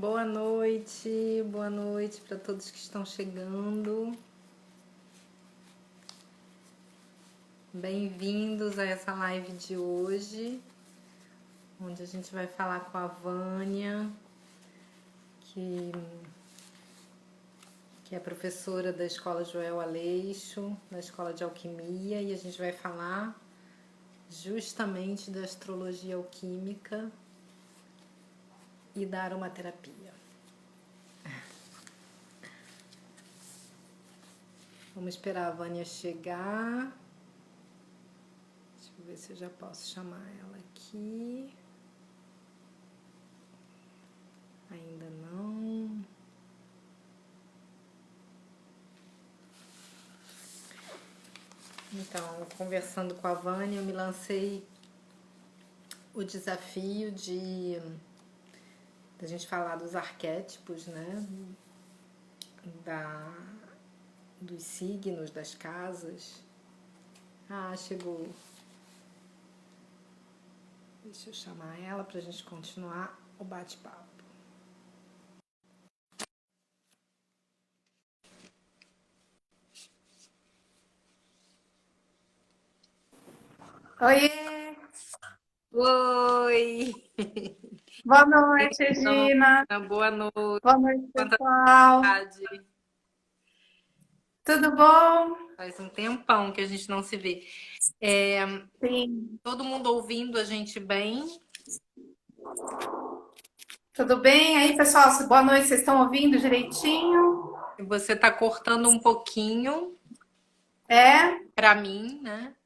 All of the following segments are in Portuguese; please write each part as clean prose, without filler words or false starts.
Boa noite para todos que estão chegando. Bem-vindos a essa live de hoje, onde a gente vai falar com a Vânia, que é professora da Escola Joel Aleixo, da Escola de Alquimia, e a gente vai falar justamente da astrologia alquímica e da aromaterapia. Vamos esperar a Vânia chegar. Deixa eu ver se eu já posso chamar ela aqui. Ainda não. Então, conversando com a Vânia, eu me lancei o desafio da gente falar dos arquétipos, né? Dos signos, das casas. Ah, chegou. Deixa eu chamar ela para a gente continuar o bate-papo. Oiê! Oi! Boa noite, Regina! Boa noite! Boa noite, pessoal! Tudo bom? Faz um tempão que a gente não se vê. Sim. Todo mundo ouvindo a gente bem? Tudo bem aí, pessoal? Boa noite, vocês estão ouvindo direitinho? Você tá cortando um pouquinho. É? Para mim, né?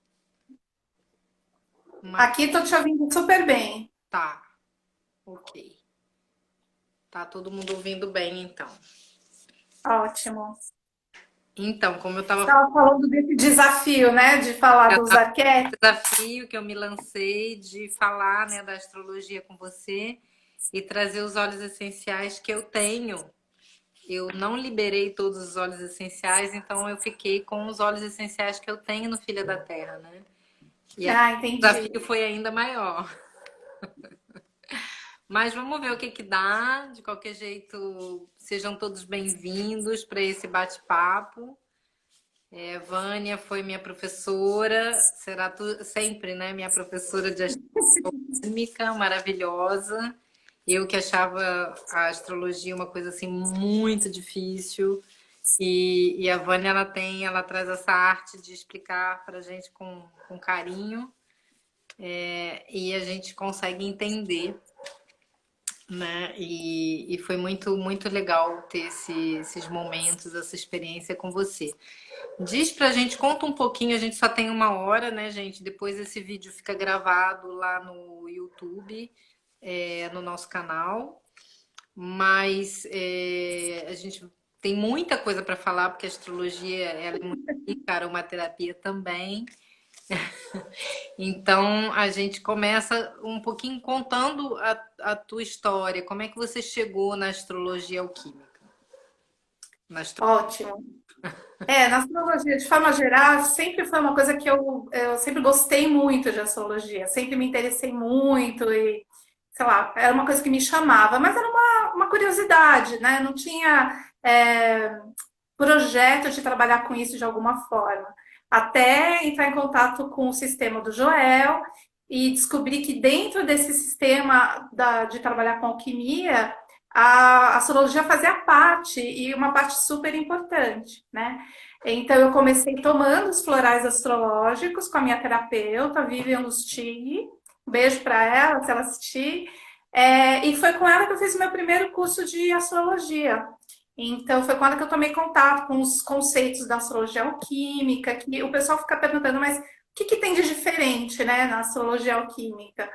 Aqui tô te ouvindo super bem. Tá, ok. Tá todo mundo ouvindo bem, então. Ótimo. Então, como eu estava falando desse desafio, né, de falar dos arquétipos. Desafio que eu me lancei de falar, né, da astrologia com você e trazer os óleos essenciais que eu tenho. Eu não liberei todos os óleos essenciais, então eu fiquei com os óleos essenciais que eu tenho no Filha da Terra, né? E entendi. O desafio foi ainda maior. Mas vamos ver o que dá. De qualquer jeito, sejam todos bem-vindos para esse bate-papo. Vânia foi minha professora, será sempre, né? Minha professora de astrologia, maravilhosa. Eu que achava a astrologia uma coisa assim muito difícil. E a Vânia, ela traz essa arte de explicar para a gente com carinho. E a gente consegue entender, né? E foi muito, muito legal ter esses momentos, essa experiência com você. Diz pra gente, conta um pouquinho, a gente só tem 1 hora, né, gente? Depois esse vídeo fica gravado lá no YouTube, no nosso canal. Mas a gente tem muita coisa para falar, porque a astrologia ela é muito rica, a aromaterapia também. Então, a gente começa um pouquinho contando a tua história. Como é que você chegou na astrologia alquímica? Ótimo. Na astrologia, de forma geral, sempre foi uma coisa que eu sempre gostei muito de astrologia. Sempre me interessei muito e, sei lá, era uma coisa que me chamava. Mas era uma curiosidade, né? Não tinha projeto de trabalhar com isso de alguma forma. Até entrar em contato com o sistema do Joel e descobrir que dentro desse sistema de trabalhar com alquimia, a astrologia fazia parte, e uma parte super importante, né? Então, eu comecei tomando os florais astrológicos com a minha terapeuta, Vivian Lustig. Um beijo para ela, se ela assistir. E foi com ela que eu fiz o meu primeiro curso de astrologia. Então, foi com ela que eu tomei contato com os conceitos da astrologia alquímica, que o pessoal fica perguntando, mas o que tem de diferente, né, na astrologia alquímica?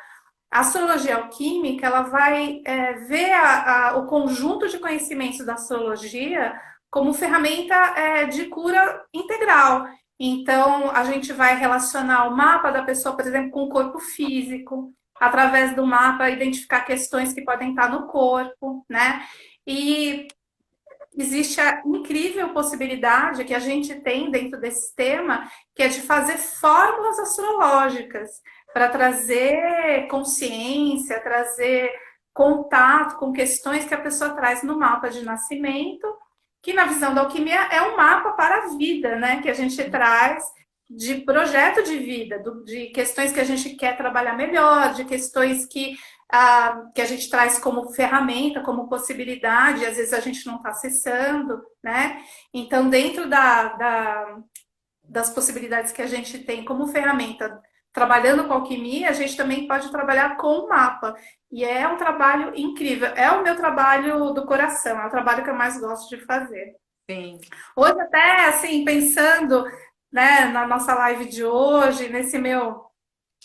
A astrologia alquímica, ela vai ver o conjunto de conhecimentos da astrologia como ferramenta de cura integral. Então, a gente vai relacionar o mapa da pessoa, por exemplo, com o corpo físico, através do mapa, identificar questões que podem estar no corpo, né? E existe a incrível possibilidade que a gente tem dentro desse tema, que é de fazer fórmulas astrológicas para trazer consciência, trazer contato com questões que a pessoa traz no mapa de nascimento, que na visão da alquimia é um mapa para a vida, né? Que a gente traz de projeto de vida, de questões que a gente quer trabalhar melhor, de questões que a gente traz como ferramenta, como possibilidade, às vezes a gente não está acessando, né? Então, dentro das possibilidades que a gente tem como ferramenta, trabalhando com alquimia, a gente também pode trabalhar com o mapa. E é um trabalho incrível. É o meu trabalho do coração, é o trabalho que eu mais gosto de fazer. Sim. Hoje até, assim, pensando, né, na nossa live de hoje,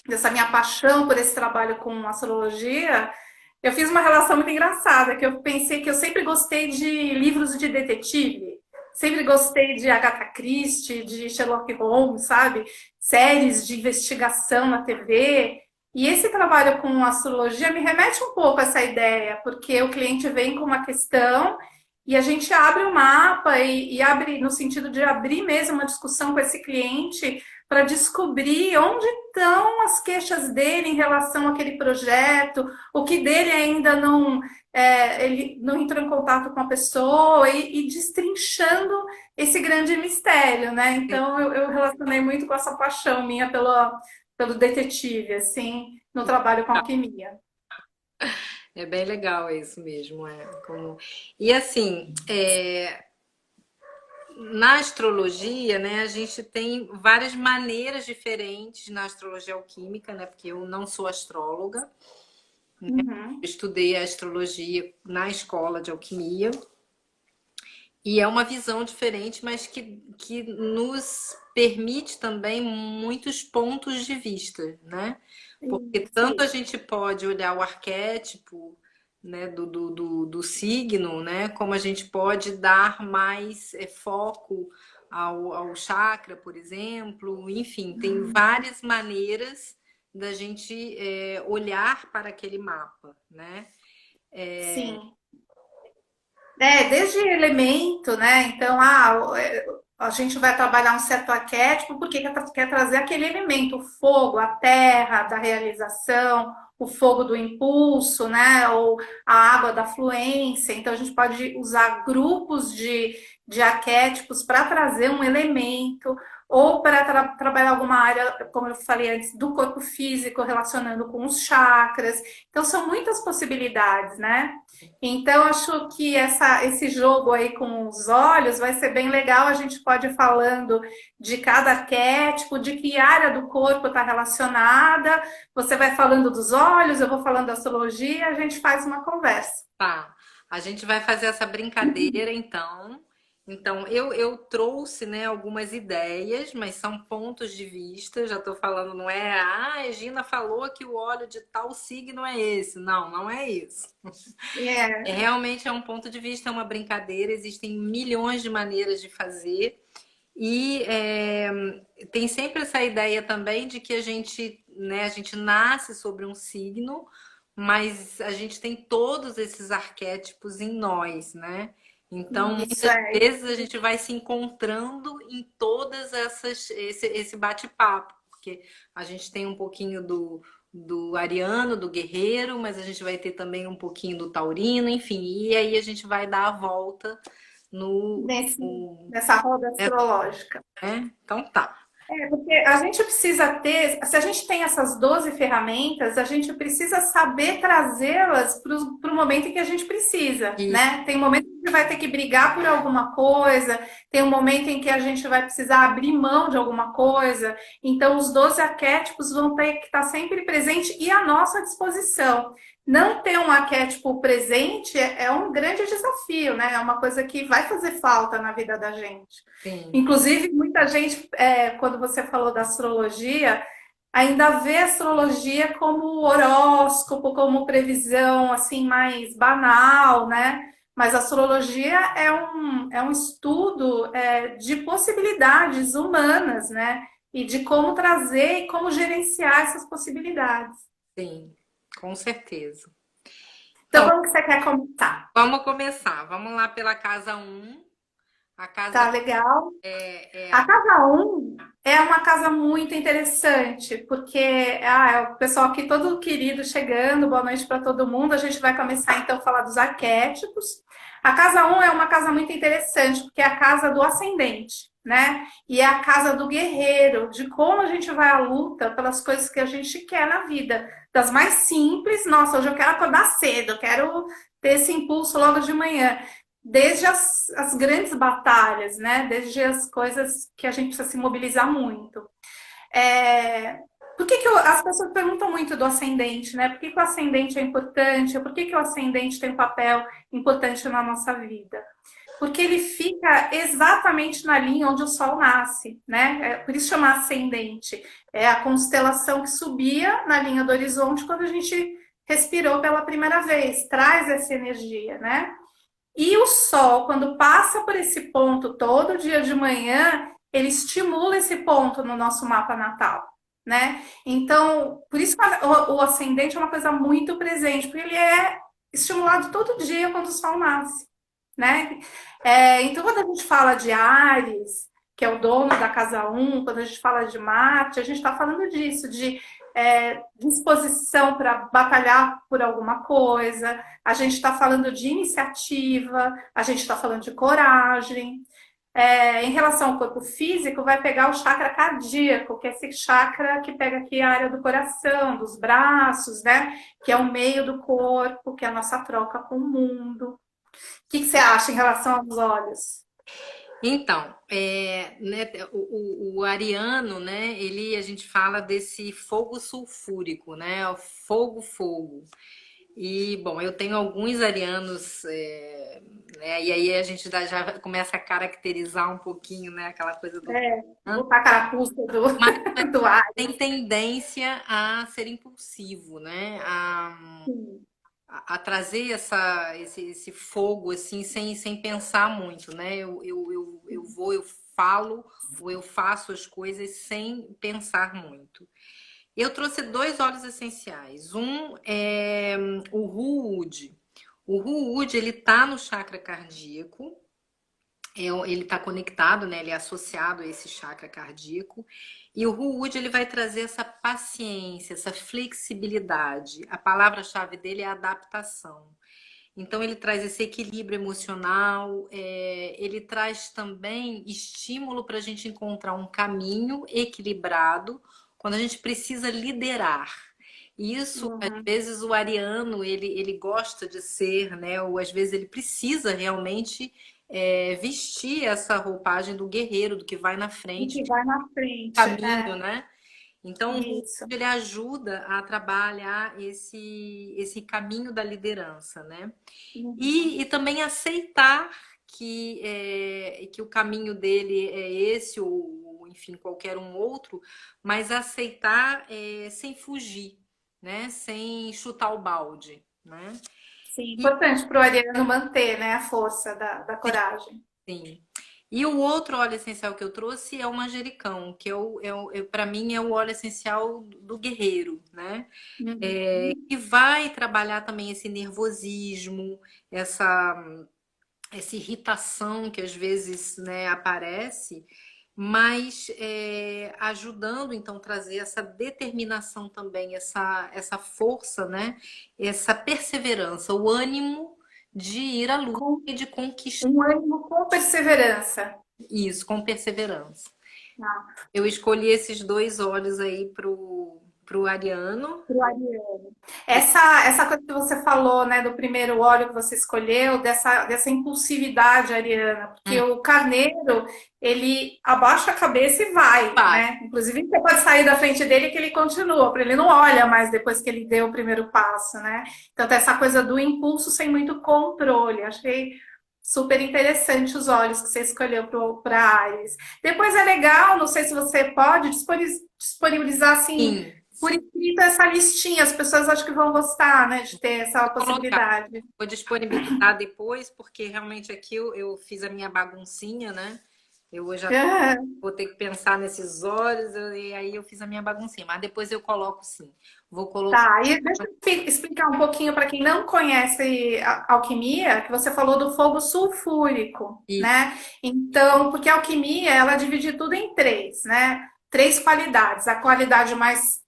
nessa minha paixão por esse trabalho com astrologia, eu fiz uma relação muito engraçada, que eu pensei que eu sempre gostei de livros de detetive, sempre gostei de Agatha Christie, de Sherlock Holmes, sabe? Séries de investigação na TV. E esse trabalho com astrologia me remete um pouco a essa ideia, porque o cliente vem com uma questão e a gente abre o mapa e abre no sentido de abrir mesmo uma discussão com esse cliente para descobrir onde estão as queixas dele em relação àquele projeto, o que dele ainda não ele não entrou em contato com a pessoa e destrinchando esse grande mistério, né? Então eu relacionei muito com essa paixão minha pelo detetive, assim, no trabalho com alquimia. É bem legal isso mesmo, E assim, na astrologia, né, a gente tem várias maneiras diferentes na astrologia alquímica, né? Porque eu não sou astróloga, Uhum. estudei a astrologia na escola de alquimia. E é uma visão diferente, mas que nos permite também muitos pontos de vista, né? Porque tanto a Sim. gente pode olhar o arquétipo, né, do signo, né? Como a gente pode dar mais foco ao chakra, por exemplo. Enfim, tem várias maneiras da gente olhar para aquele mapa, né? Sim. Desde elemento, né? Então, a gente vai trabalhar um certo arquétipo porque quer trazer aquele elemento, o fogo, a terra da realização, o fogo do impulso, né? Ou a água da fluência. Então, a gente pode usar grupos de arquétipos para trazer um elemento, ou para trabalhar alguma área, como eu falei antes, do corpo físico, relacionando com os chakras. Então, são muitas possibilidades, né? Então, acho que esse jogo aí com os olhos vai ser bem legal. A gente pode ir falando de cada arquétipo, de que área do corpo está relacionada. Você vai falando dos olhos, eu vou falando da astrologia, a gente faz uma conversa. Tá, a gente vai fazer essa brincadeira então. Então, eu trouxe, né, algumas ideias, mas são pontos de vista. Já estou falando, não é, a Regina falou que o óleo de tal signo é esse. Não, não é isso. É, Realmente é um ponto de vista, é uma brincadeira. Existem milhões de maneiras de fazer. E tem sempre essa ideia também de que a gente nasce sobre um signo, mas a gente tem todos esses arquétipos em nós, né? Então, isso muitas é. vezes a gente vai se encontrando em todas esse bate-papo, porque a gente tem um pouquinho do ariano, do guerreiro, mas a gente vai ter também um pouquinho do taurino, enfim, e aí a gente vai dar a volta no, no Nessa roda astrológica. Então tá. Porque a gente precisa ter, se a gente tem essas 12 ferramentas, a gente precisa saber trazê-las para o momento em que a gente precisa, E né? Tem um momento que a gente vai ter que brigar por alguma coisa, tem um momento em que a gente vai precisar abrir mão de alguma coisa, então os 12 arquétipos vão ter que estar sempre presentes e à nossa disposição. Não ter um arquétipo presente é um grande desafio, né? É uma coisa que vai fazer falta na vida da gente. sim, Inclusive, muita gente, quando você falou da astrologia, ainda vê a astrologia como horóscopo, como previsão assim mais banal, né? Mas a astrologia é um estudo de possibilidades humanas, né? E de como trazer e como gerenciar essas possibilidades. sim, com certeza. Então, Então, como que você quer começar? vamos começar. Vamos lá pela casa um. A casa Tá legal? é A a casa um. É uma casa muito interessante, porque é o pessoal aqui todo querido chegando, boa noite para todo mundo. A gente vai começar então a falar dos arquétipos. A casa um é uma casa muito interessante, porque é a casa do ascendente, né? E é a casa do guerreiro, de como a gente vai à luta pelas coisas que a gente quer na vida. Das mais simples, nossa, hoje eu quero acordar cedo, eu quero ter esse impulso logo de manhã desde as grandes batalhas, né? Desde as coisas que a gente precisa se mobilizar muito. É, por que as pessoas perguntam muito do ascendente, né? Por que o ascendente é importante? Por que o ascendente tem um papel importante na nossa vida? Porque ele fica exatamente na linha onde o Sol nasce, né? Por isso chama ascendente. É a constelação que subia na linha do horizonte quando a gente respirou pela primeira vez, traz essa energia, né? E o Sol, quando passa por esse ponto todo dia de manhã, ele estimula esse ponto no nosso mapa natal, né? Então, por isso que o ascendente é uma coisa muito presente, porque ele é estimulado todo dia quando o Sol nasce, né? Então, quando a gente fala de Áries, que é o dono da casa um, quando a gente fala de Marte, a gente está falando disso, de disposição para batalhar por alguma coisa, a gente está falando de iniciativa, a gente está falando de coragem. Em relação ao corpo físico, vai pegar o chakra cardíaco, que é esse chakra que pega aqui a área do coração, dos braços, né? Que é o meio do corpo, que é a nossa troca com o mundo. O que você acha em relação aos olhos? Então, né, o ariano, né, a gente fala desse fogo sulfúrico, né, o fogo. E, bom, eu tenho alguns arianos, né, e aí a gente já começa a caracterizar um pouquinho, né, aquela coisa do... Botar a carapuça Mas do ar. tem tendência a ser impulsivo, né, a trazer esse fogo assim sem pensar muito, né? Eu falo ou eu faço as coisas sem pensar muito. Eu trouxe dois óleos essenciais. Um é o Ruud. O Ruud, ele tá no chakra cardíaco. Ele está conectado, né? Ele é associado a esse chakra cardíaco. E o Ruud, ele vai trazer essa paciência, essa flexibilidade. A palavra-chave dele é adaptação. Então, ele traz esse equilíbrio emocional, ele traz também estímulo para a gente encontrar um caminho equilibrado quando a gente precisa liderar. Isso, às vezes, o ariano, ele gosta de ser, né? Ou às vezes ele precisa realmente vestir essa roupagem do guerreiro, do que vai na frente, que vai na frente. caminho, né? Então, Isso. ele ajuda a trabalhar esse caminho da liderança, né? E também aceitar que o caminho dele é esse, ou enfim, qualquer um outro, mas aceitar sem fugir, né? Sem chutar o balde, né? Sim, importante para o ariano manter, né, a força da coragem. Sim. E o outro óleo essencial que eu trouxe é o manjericão, que para mim é o óleo essencial do guerreiro, né? Que vai trabalhar também esse nervosismo, essa irritação que às vezes, né, aparece, mas ajudando então trazer essa determinação também, essa força, né? Essa perseverança, o ânimo de ir à luta e de conquistar. Um ânimo com perseverança. Isso, com perseverança. Ah. Eu escolhi esses dois óleos aí pro ariano. Pro ariano. Essa coisa que você falou, né, do primeiro óleo que você escolheu, dessa impulsividade ariana, porque o carneiro, ele abaixa a cabeça e vai, né? Inclusive, você pode sair da frente dele que ele continua, porque ele não olha mais depois que ele deu o primeiro passo, né? Então, tem essa coisa do impulso sem muito controle. Achei super interessante os olhos que você escolheu para Áries. Depois é legal, não sei se você pode disponibilizar assim, por escrito essa listinha. As pessoas acho que vão gostar, né, de ter essa possibilidade. Vou disponibilizar depois, porque realmente aqui eu fiz a minha baguncinha, né? Eu já vou ter que pensar nesses olhos, e aí eu fiz a minha baguncinha. Mas depois eu coloco sim. Vou colocar. Tá, e deixa eu explicar um pouquinho para quem não conhece a alquimia, que você falou do fogo sulfúrico, né? Então, porque a alquimia, ela divide tudo em três, né? três qualidades: a qualidade mais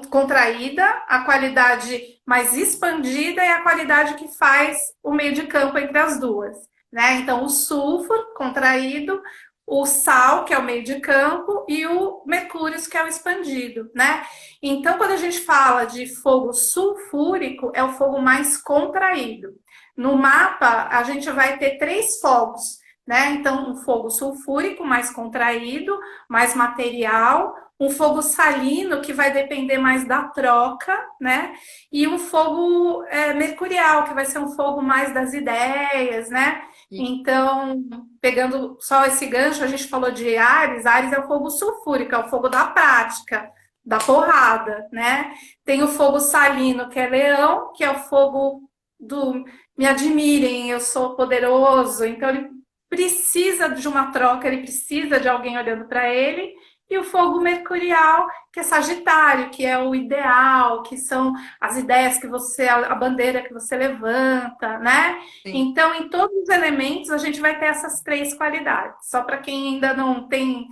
contraída, a qualidade mais expandida e a qualidade que faz o meio de campo entre as duas, né? Então, o sulfuro contraído, o sal, que é o meio de campo, e o mercúrio, que é o expandido, né? Então, quando a gente fala de fogo sulfúrico, é o fogo mais contraído. No mapa, a gente vai ter três fogos, né? Então, um fogo sulfúrico mais contraído, mais material, um fogo salino, que vai depender mais da troca, né? E um fogo mercurial, que vai ser um fogo mais das ideias, né? Então, pegando só esse gancho, a gente falou de Áries. Áries é o fogo sulfúrico, é o fogo da prática, da porrada, né? Tem o fogo salino, que é Leão, que é o fogo do me admirem, eu sou poderoso. Então, ele precisa de uma troca, ele precisa de alguém olhando para ele. E o fogo mercurial, que é Sagitário, que é o ideal, que são as ideias que você, a bandeira que você levanta, né? Sim. Então, em todos os elementos, a gente vai ter essas três qualidades. Só para quem ainda não tem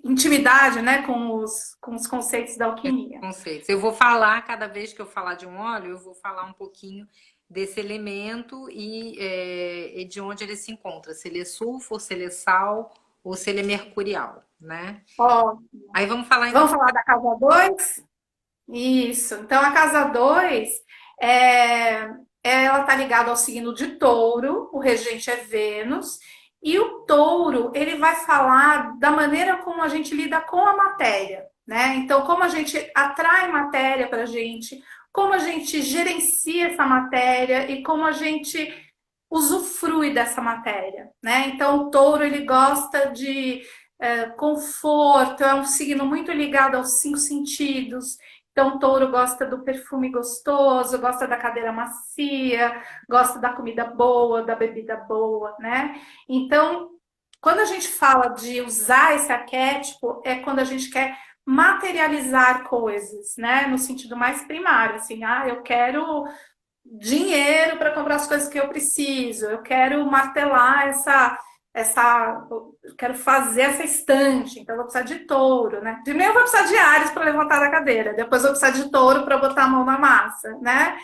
intimidade, né, com os conceitos da alquimia. Conceitos. Eu vou falar, cada vez que eu falar de um óleo, eu vou falar um pouquinho desse elemento e de onde ele se encontra. Se ele é sulfo, se ele é sal ou se ele é mercurial, né? Ó, Aí vamos falar então. vamos falar da casa 2? Isso. Então, a casa 2, ela está ligada ao signo de Touro, o regente é Vênus, e o Touro, ele vai falar da maneira como a gente lida com a matéria, né? Então, como a gente atrai matéria para a gente, como a gente gerencia essa matéria e como a gente usufrui dessa matéria, né? Então, o Touro, ele gosta de conforto, é um signo muito ligado aos cinco sentidos. Então, o Touro gosta do perfume gostoso, gosta da cadeira macia, gosta da comida boa, da bebida boa, né? Então, quando a gente fala de usar esse arquétipo, é quando a gente quer materializar coisas, né? No sentido mais primário, assim, eu quero dinheiro para comprar as coisas que eu preciso, eu quero martelar eu quero fazer essa estante, então eu vou precisar de Touro, né? Primeiro eu vou precisar de Áries para levantar da cadeira, depois eu vou precisar de Touro para botar a mão na massa, né?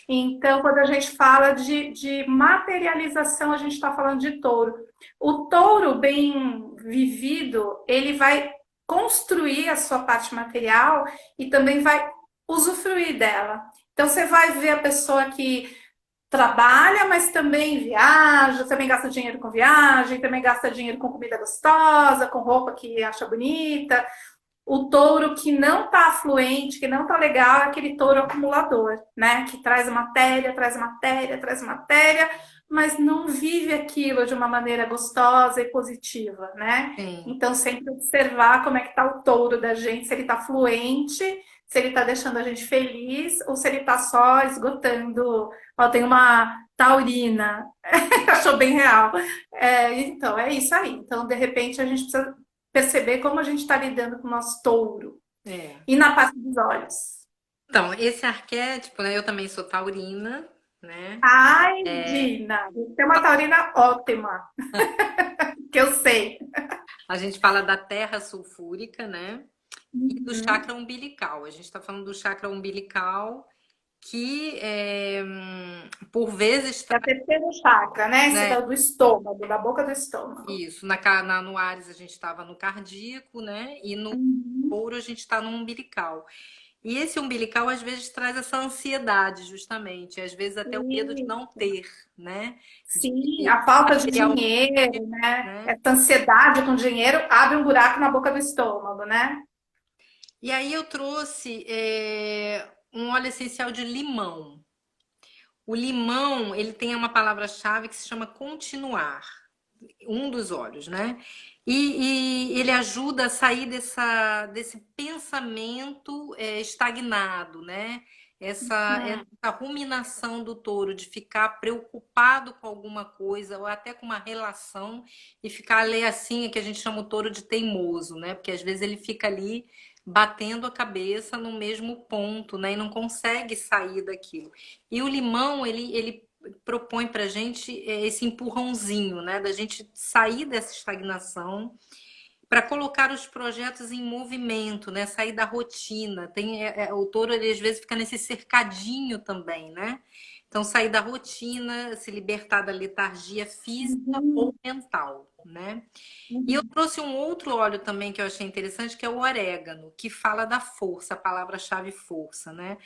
Então, quando a gente fala de materialização, a gente está falando de Touro. O Touro bem vivido, ele vai construir a sua parte material e também vai usufruir dela. Então, você vai ver a pessoa que trabalha, mas também viaja, também gasta dinheiro com viagem, também gasta dinheiro com comida gostosa, com roupa que acha bonita. O touro que não está afluente, que não está legal, é aquele touro acumulador, né? Que traz matéria, traz matéria, traz matéria, mas não vive aquilo de uma maneira gostosa e positiva, né? Sim. Então, sempre observar como é que está o touro da gente, se ele está fluente, se ele está deixando a gente feliz ou se ele está só esgotando. Ó, tem uma taurina, achou bem real. Então, é isso aí. Então, de repente, a gente precisa perceber como a gente está lidando com o nosso touro. E na parte dos olhos. Então, esse arquétipo, né? Eu também sou taurina, né? Ai, Dina, tem uma taurina ótima, que eu sei. A gente fala da terra sulfúrica, né? E do chakra umbilical. A gente está falando do chakra umbilical que, por vezes, É o terceiro chakra, né? Esse né? do estômago, da boca do estômago. Isso, no Áries a gente estava no cardíaco, né? E no Touro a gente está no umbilical. E esse umbilical às vezes traz essa ansiedade, justamente, às vezes até o medo de não ter, né? Sim, a falta de dinheiro, né? Essa ansiedade com dinheiro abre um buraco na boca do estômago, né? E aí eu trouxe um óleo essencial de limão. O limão, ele tem uma palavra-chave que se chama continuar, um dos óleos, né? E ele ajuda a sair desse pensamento estagnado, né? Essa ruminação do touro de ficar preocupado com alguma coisa ou até com uma relação e ficar ali assim, que a gente chama o touro de teimoso, né? Porque às vezes ele fica ali batendo a cabeça no mesmo ponto, né? E não consegue sair daquilo. E o limão, ele propõe pra gente esse empurrãozinho, né? Da gente sair dessa estagnação para colocar os projetos em movimento, né? Sair da rotina. O touro, ele, às vezes, fica nesse cercadinho também, né? Então, sair da rotina, se libertar da letargia física ou Uhum, mental, né? E eu uhum. trouxe um outro óleo também que eu achei interessante, que é o orégano, que fala da força, a palavra-chave força, né?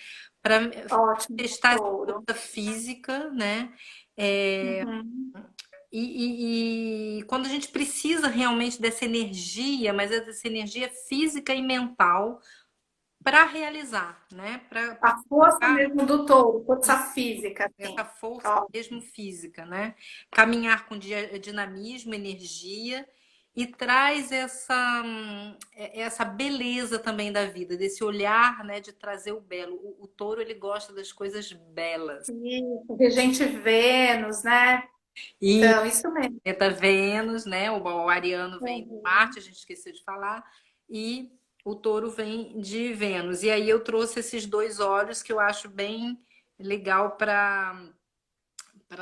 Para Ótimo, testar essa touro. força física, né? É, Uhum. e quando a gente precisa realmente dessa energia, mas dessa energia física e mental para realizar, né? Para A força colocar mesmo do touro, força física, essa assim. força Ó, mesmo física, né? Caminhar com dinamismo, energia e traz essa beleza também da vida, desse olhar, né, de trazer o belo. O touro, ele gosta das coisas belas. isso, regente Vênus, né? E Então, isso mesmo. planeta Vênus, né? O ariano vem de Uhum. Marte, a gente esqueceu de falar, e o touro vem de Vênus. E aí eu trouxe esses dois óleos que eu acho bem legal para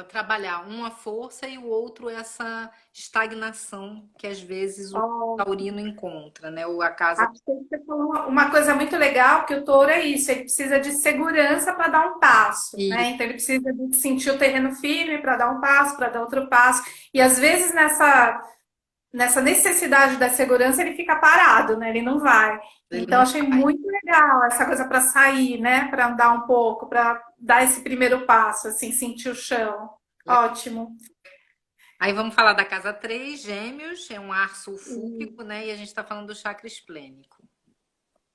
trabalhar, um a força e o outro essa estagnação que às vezes o Ó, taurino encontra, né? Ou a casa. acho que você falou uma coisa muito legal, que o touro é isso, ele precisa de segurança para dar um passo, E né? Então ele precisa de sentir o terreno firme para dar um passo, para dar outro passo. E às vezes nessa necessidade da segurança ele fica parado, né? Ele não vai. ele Então não achei vai. muito legal essa coisa para sair, né? Para andar um pouco, para dar esse primeiro passo, assim, sentir o chão. Ótimo. Aí vamos falar da casa 3 Gêmeos, é um ar sulfúrico, né? E a gente está falando do chakra esplênico.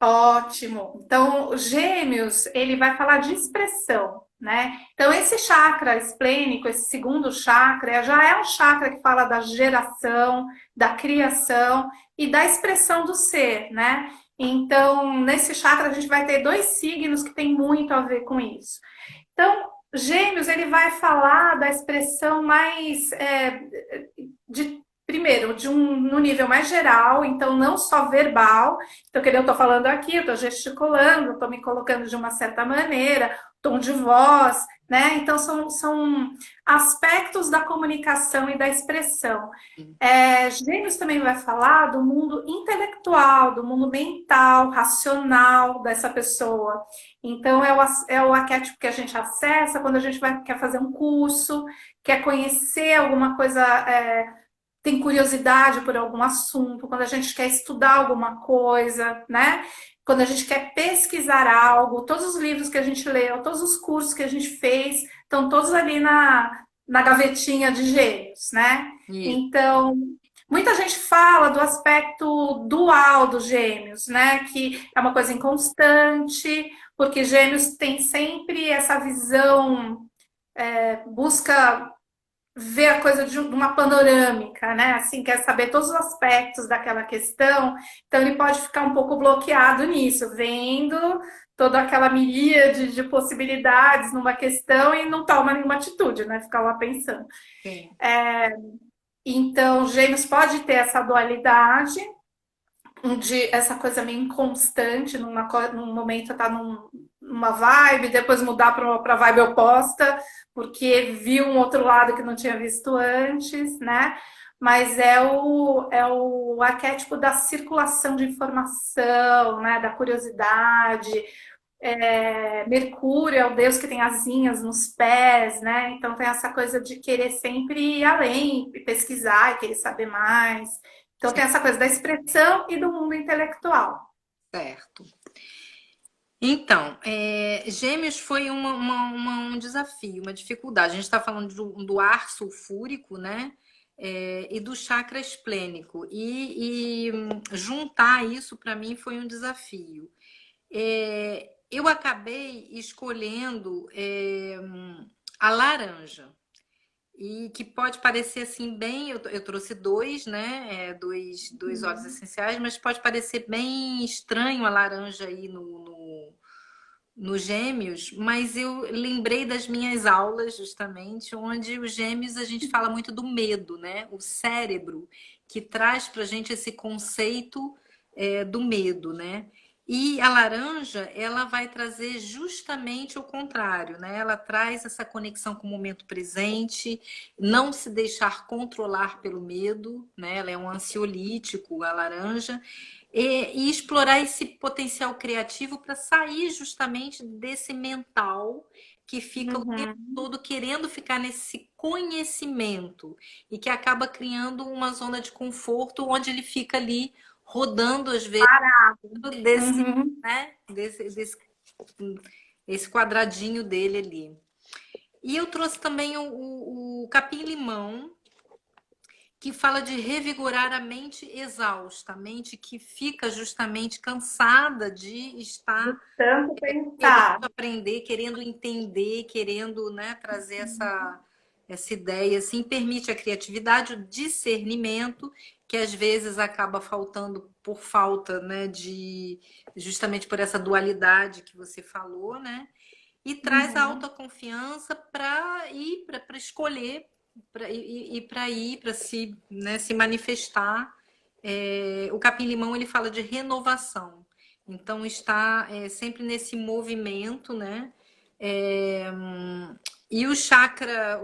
Ótimo. Então, o Gêmeos, ele vai falar de expressão, né? Então, esse chakra esplênico, esse segundo chakra, já é um chakra que fala da geração, da criação e da expressão do ser, né? Então, nesse chakra, a gente vai ter dois signos que tem muito a ver com isso. Então, Gêmeos, ele vai falar da expressão mais de primeiro, no nível mais geral, então não só verbal. Então, que eu estou falando aqui, eu estou gesticulando, estou me colocando de uma certa maneira, tom de voz, né? Então, são aspectos da comunicação e da expressão. Gêmeos também vai falar do mundo intelectual, do mundo mental, racional dessa pessoa. Então, é o arquétipo que a gente acessa quando a gente quer fazer um curso, quer conhecer alguma coisa, tem curiosidade por algum assunto, quando a gente quer estudar alguma coisa, né? Quando a gente quer pesquisar algo, todos os livros que a gente leu, todos os cursos que a gente fez, estão todos ali na gavetinha de Gêmeos, né? Isso. Então, muita gente fala do aspecto dual dos Gêmeos, né? Que é uma coisa inconstante, porque Gêmeos tem sempre essa visão, busca ver a coisa de uma panorâmica, né? Assim, quer saber todos os aspectos daquela questão, então ele pode ficar um pouco bloqueado nisso, vendo toda aquela miríade de possibilidades numa questão e não toma nenhuma atitude, né? Ficar lá pensando. Sim. Então, Gêmeos pode ter essa dualidade, de essa coisa meio inconstante, num momento tá numa vibe, depois mudar para vibe oposta, porque viu um outro lado que não tinha visto antes, né? Mas é o arquétipo da circulação de informação, né? Da curiosidade. Mercúrio é o deus que tem asinhas nos pés, né? Então tem essa coisa de querer sempre ir além, pesquisar e querer saber mais. Então Sim, tem essa coisa da expressão e do mundo intelectual. certo. Então, Gêmeos foi um desafio, uma dificuldade. A gente está falando do ar sulfúrico, né? E do chakra esplênico. E juntar isso para mim foi um desafio. Eu acabei escolhendo a laranja. E que pode parecer assim bem. Eu trouxe dois, né? Dois óleos essenciais, mas pode parecer bem estranho a laranja aí no Gêmeos, mas eu lembrei das minhas aulas, justamente, onde os Gêmeos a gente fala muito do medo, né? O cérebro que traz para a gente esse conceito do medo, né? E a laranja, ela vai trazer justamente o contrário, né? Ela traz essa conexão com o momento presente, não se deixar controlar pelo medo, né? Ela é um ansiolítico, a laranja, e explorar esse potencial criativo para sair justamente desse mental que fica o tempo Uhum. todo querendo ficar nesse conhecimento e que acaba criando uma zona de conforto onde ele fica ali rodando às vezes desse, Uhum. né, esse quadradinho dele ali. E eu trouxe também o capim-limão, que fala de revigorar a mente exausta, a mente que fica justamente cansada de estar Tanto querendo pensar. aprender, querendo entender, querendo, né, trazer essa ideia, assim, permite a criatividade, o discernimento, que às vezes acaba faltando por falta, né, de justamente por essa dualidade que você falou, né? E traz a Uhum. autoconfiança para ir, para escolher, para ir, para se, né, se manifestar. O capim-limão ele fala de renovação, então está sempre nesse movimento, né? É, e o chakra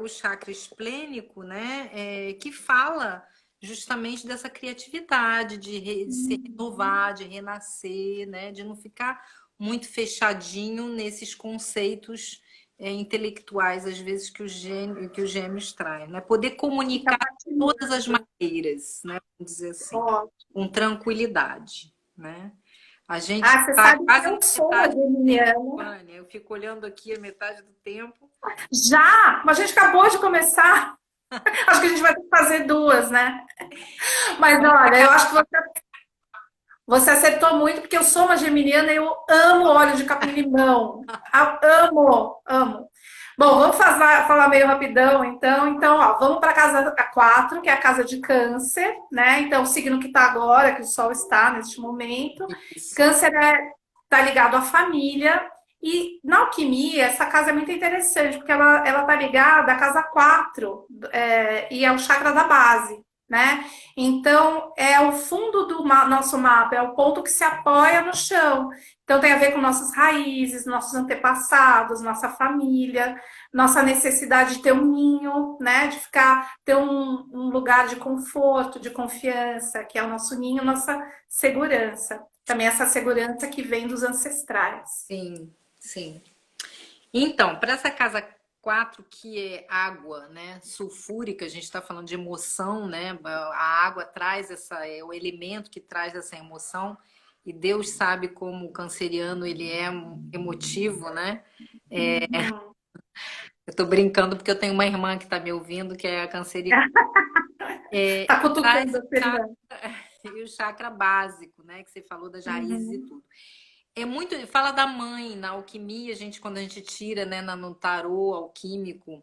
esplênico, né? Que fala justamente dessa criatividade, de se Uhum. renovar, de renascer, né? De não ficar muito fechadinho nesses conceitos intelectuais, às vezes, que os gêmeos traz, né? Poder Fica comunicar de todas as fascinante. maneiras, né? Vamos dizer assim, Ó. com tranquilidade, né? A gente Ah, você está sabe que quase eu na sou uma metade do tempo, geminiana. Vânia. Eu fico olhando aqui a metade do tempo. Já! Mas a gente acabou de começar. Acho que a gente vai ter que fazer duas, né? Mas Vamos olha, eu acabar. acho que você acertou muito, porque eu sou uma geminiana e eu amo óleo de capim-limão. Amo, amo. Bom, vamos falar meio rapidão, então. Então, ó, vamos para a casa 4, que é a casa de câncer, né? Então, o signo que está agora, que o sol está neste momento. Isso. Câncer tá ligado à família. E na alquimia, essa casa é muito interessante, porque ela tá ligada à casa 4, e é o chakra da base, né? Então, é o fundo do nosso mapa, é o ponto que se apoia no chão. Então, tem a ver com nossas raízes, nossos antepassados, nossa família, nossa necessidade de ter um ninho, né? De ter um lugar de conforto, de confiança, que é o nosso ninho, nossa segurança. Também essa segurança que vem dos ancestrais. Sim, sim. Então, para essa casa 4 que é água, né, sulfúrica, a gente está falando de emoção, né? A água traz é o elemento que traz essa emoção, e Deus sabe como o canceriano ele é emotivo, né? Uhum. Eu estou brincando porque eu tenho uma irmã que está me ouvindo, que é a canceriana, Tá e traz cutucando a Fernanda. e o chakra básico, né? Que você falou das raízes e Uhum. tudo. É muito. Fala da mãe, na alquimia, quando a gente tira, né, no tarô alquímico,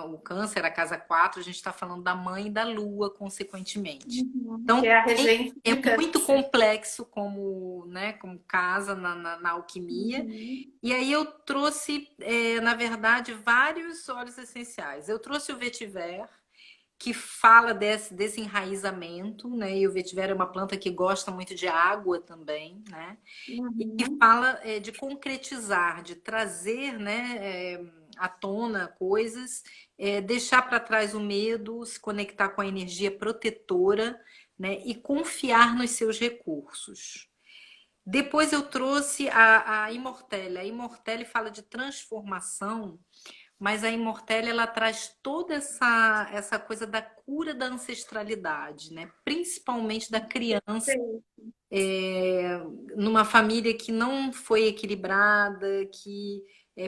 o câncer, a casa 4 a gente está falando da mãe e da lua, consequentemente. Uhum. Que Então, é a regente é de muito câncer. complexo como, né, como casa na alquimia. Uhum. E aí eu trouxe, na verdade, vários óleos essenciais. Eu trouxe o vetiver, que fala desse enraizamento, né? E o vetiver é uma planta que gosta muito de água também, né? E que Uhum. fala de concretizar, de trazer, né, à tona coisas, deixar para trás o medo, se conectar com a energia protetora, né? E confiar nos seus recursos. Depois eu trouxe a Immortelle. A Immortelle fala de transformação, mas a Immortelle ela traz toda essa coisa da cura da ancestralidade, né? Principalmente da criança, Sei. numa família que não foi equilibrada, que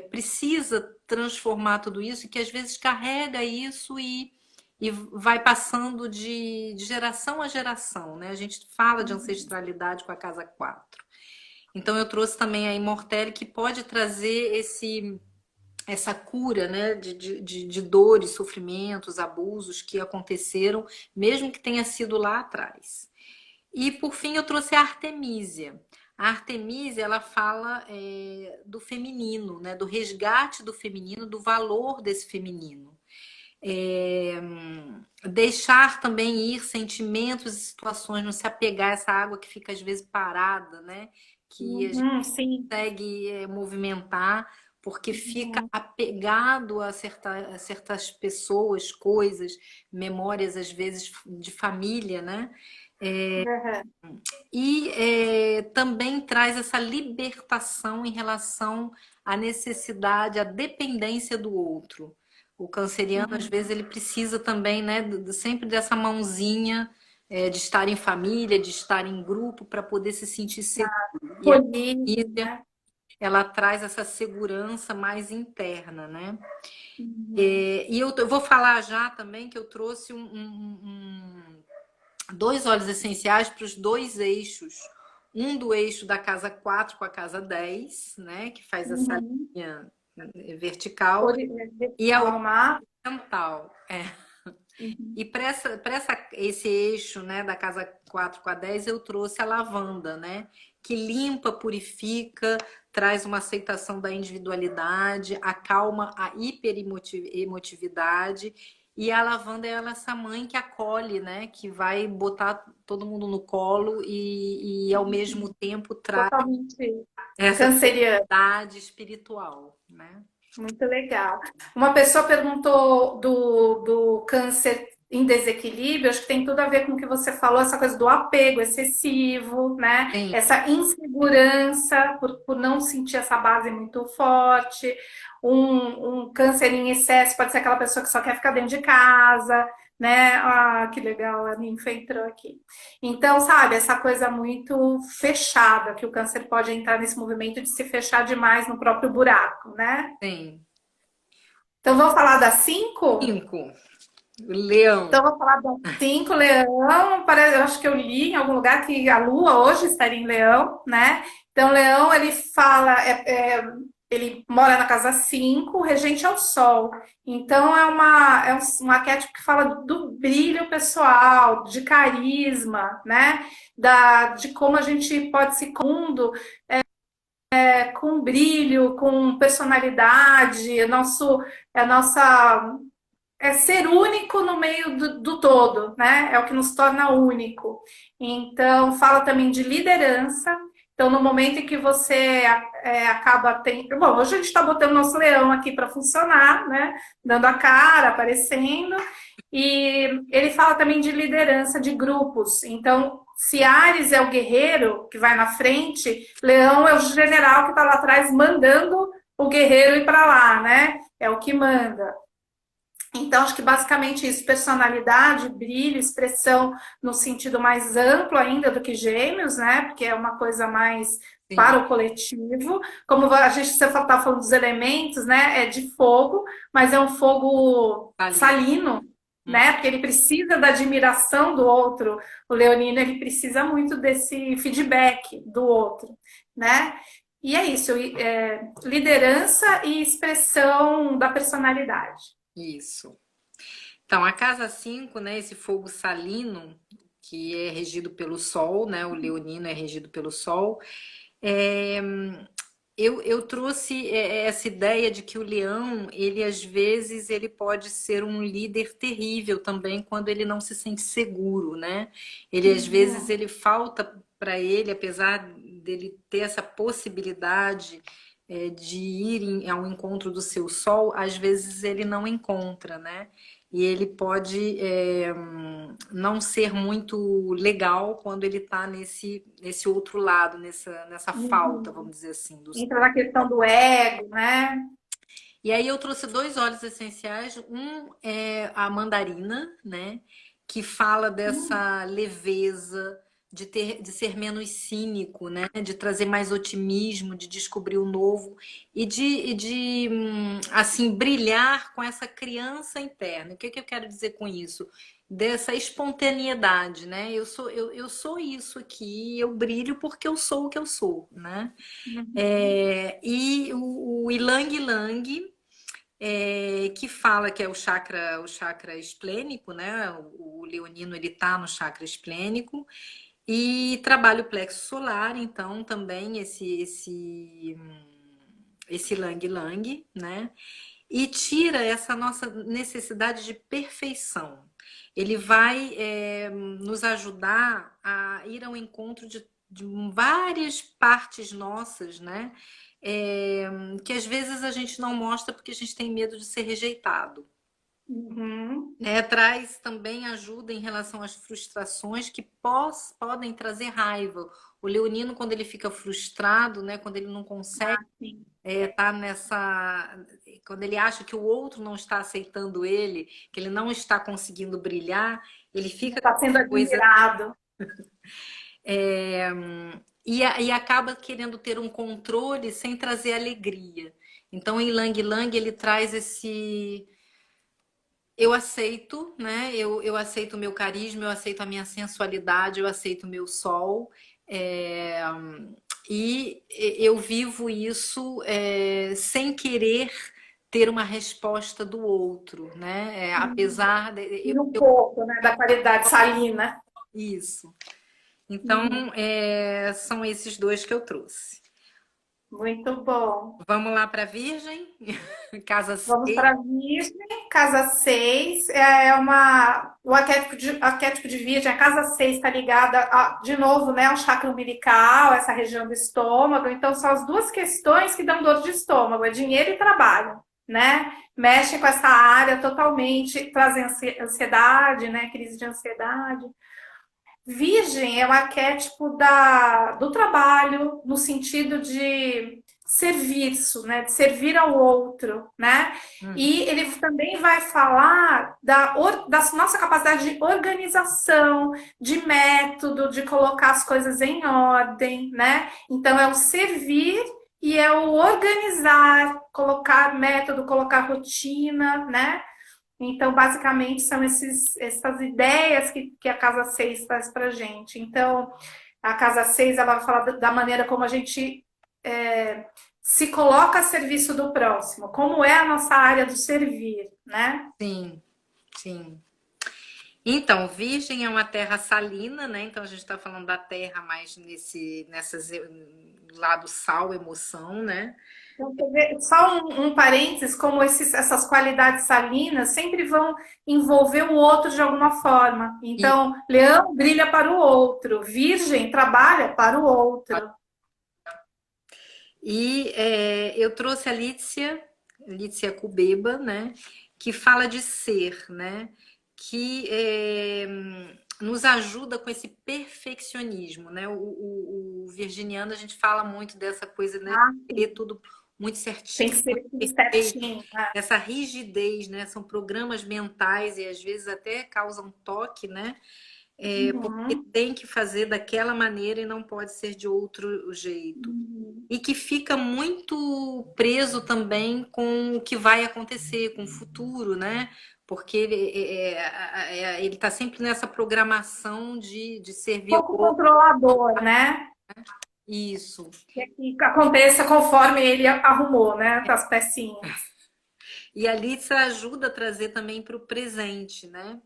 precisa transformar tudo isso, e que às vezes carrega isso e vai passando de geração a geração, né? A gente fala de ancestralidade com a casa 4. Então eu trouxe também a Immortelle, que pode trazer essa cura, né, de dores, sofrimentos, abusos que aconteceram, mesmo que tenha sido lá atrás. E por fim eu trouxe a Artemisia. A Artemisia ela fala do feminino, né, do resgate do feminino, do valor desse feminino. deixar também ir sentimentos e situações, não se apegar a essa água que fica às vezes parada, né? Que a gente Uhum, sim. consegue movimentar, porque fica Uhum, apegado a certas pessoas, coisas, memórias, às vezes, de família, né? uhum, E também traz essa libertação em relação à necessidade, à dependência do outro. O canceriano, às uhum. vezes, ele precisa também, né, sempre dessa mãozinha, de estar em família, de estar em grupo, para poder se sentir seguro. E a Colhido, família, né? ela traz essa segurança mais interna, né? Uhum, E eu vou falar já também que eu trouxe dois óleos essenciais para os dois eixos. Um do eixo da casa 4 com a casa 10, né? Que faz essa uhum. linha vertical, e a Alma. horizontal. Uhum. E para esse eixo, né, da casa 4 com a 10, eu trouxe a lavanda, né? Que limpa, purifica, traz uma aceitação da individualidade, acalma a hiperemotividade. E a lavanda é ela, essa mãe que acolhe, né? Que vai botar todo mundo no colo e ao mesmo tempo traz Totalmente essa canceriano. serenidade espiritual, né? Muito legal. Uma pessoa perguntou do câncer em desequilíbrio, acho que tem tudo a ver com o que você falou, essa coisa do apego excessivo, né? Sim, Essa insegurança por não sentir essa base muito forte. Um câncer em excesso pode ser aquela pessoa que só quer ficar dentro de casa, né? Ah, que legal, a ninfa entrou aqui. Então, sabe, essa coisa muito fechada, que o câncer pode entrar nesse movimento de se fechar demais no próprio buraco, né? sim. Então, vamos falar das 5? 5. Leão. Então, vou falar das 5, Leão. Eu acho que eu li em algum lugar que a Lua hoje estaria em Leão, né? Então, Leão, ele fala, ele mora na casa 5, regente ao Sol. Então, um arquétipo que fala do brilho pessoal, de carisma, né? De como a gente pode se mundo com brilho, com personalidade, a nossa ser único no meio do todo, né? É o que nos torna único. Então, fala também de liderança. Então, no momento em que você acaba tendo. Bom, hoje a gente está botando nosso leão aqui para funcionar, né? Dando a cara, aparecendo. E ele fala também de liderança de grupos. Então, se Ares é o guerreiro que vai na frente, Leão é o general que está lá atrás mandando o guerreiro ir para lá, né? É o que manda. Então, acho que basicamente isso, personalidade, brilho, expressão no sentido mais amplo ainda do que gêmeos, né? Porque é uma coisa mais Sim. para o coletivo. Como a gente você está falando dos elementos, né? É de fogo, mas é um fogo Ali. salino, né? Porque ele precisa da admiração do outro. O leonino, ele precisa muito desse feedback do outro, né? E é isso, liderança e expressão da personalidade. Isso. Então, a casa 5, né, esse fogo salino, que é regido pelo Sol, né, o leonino é regido pelo Sol, é, eu trouxe essa ideia de que o leão, ele às vezes, ele pode ser um líder terrível também quando ele não se sente seguro, né? Ele às vezes, ele falta para ele, apesar dele ter essa possibilidade de ir ao encontro do seu sol, às vezes ele não encontra, né? E ele pode não ser muito legal quando ele está nesse outro lado, nessa falta, Uhum. vamos dizer assim. Entra na questão do ego, né? E aí eu trouxe dois óleos essenciais. Um é a mandarina, né? Que fala dessa leveza, de ser menos cínico, né? De trazer mais otimismo, de descobrir o novo e de assim, brilhar com essa criança interna. O que eu quero dizer com isso? Dessa espontaneidade, né? Eu sou isso aqui, eu brilho porque eu sou o que eu sou, né? E o Ilang Ilang, que fala que é o chakra esplênico, né? O leonino ele tá no chakra esplênico e trabalha o plexo solar, então também esse Lang Lang, né? e tira essa nossa necessidade de perfeição. Ele vai nos ajudar a ir ao encontro de várias partes nossas, né? Que às vezes a gente não mostra porque a gente tem medo de ser rejeitado. Uhum. Traz também ajuda em relação às frustrações que podem trazer raiva. O leonino, quando ele fica frustrado, né, quando ele não consegue Sim. tá nessa. Quando ele acha que o outro não está aceitando ele, que ele não está conseguindo brilhar, ele fica com Está sendo essa coisa. admirado. é, e acaba querendo ter um controle sem trazer alegria. Então, em Lang Lang, ele traz esse. Eu aceito, né? Eu aceito o meu carisma, eu aceito a minha sensualidade, eu aceito o meu sol. é, e eu vivo isso sem querer ter uma resposta do outro, né? Apesar de E um pouco, né, da qualidade salina. isso. Então, Uhum. são esses dois que eu trouxe. Muito bom. Vamos lá para Virgem, casa Vamos 6. para a Virgem, casa 6 o arquétipo de Virgem, a casa 6 está ligada, de novo, né, ao chakra umbilical, essa região do estômago. Então, são as duas questões que dão dor de estômago, é dinheiro e trabalho, né? Mexe com essa área totalmente, trazem ansiedade, né, crise de ansiedade. Virgem é o arquétipo do trabalho, no sentido de serviço, né? De servir ao outro, né? Uhum. E ele também vai falar da nossa capacidade de organização, de método, de colocar as coisas em ordem, né? Então é o servir e é o organizar, colocar método, colocar rotina, né? Então, basicamente, são essas ideias que a Casa 6 traz para a gente. Então, a Casa 6 ela vai falar da maneira como a gente se coloca a serviço do próximo, como é a nossa área do servir, né? Sim, sim. Então, Virgem é uma terra salina, né? Então a gente está falando da terra mais nessas lado sal, emoção, né? Então, só um parênteses, como essas qualidades salinas sempre vão envolver o outro de alguma forma. E, Então, Leão brilha para o outro, Virgem trabalha para o outro. eu trouxe a Lícia Kubeba, né? Que fala de ser, né? Que nos ajuda com esse perfeccionismo, né? O virginiano, a gente fala muito dessa coisa, né? Ah, Querer tudo muito certinho, tem que ser muito tudo perfeito, certinho, né? essa rigidez, né? São programas mentais e às vezes até causam toque, né? Porque Uhum. tem que fazer daquela maneira e não pode ser de outro jeito. Uhum. E que fica muito preso também com o que vai acontecer, com o futuro, né? Porque ele está sempre nessa programação de servir ao Pouco outro. controlador, né? Isso. Que aconteça conforme ele arrumou, né? As pecinhas. E a Litsa ajuda a trazer também para o presente, né?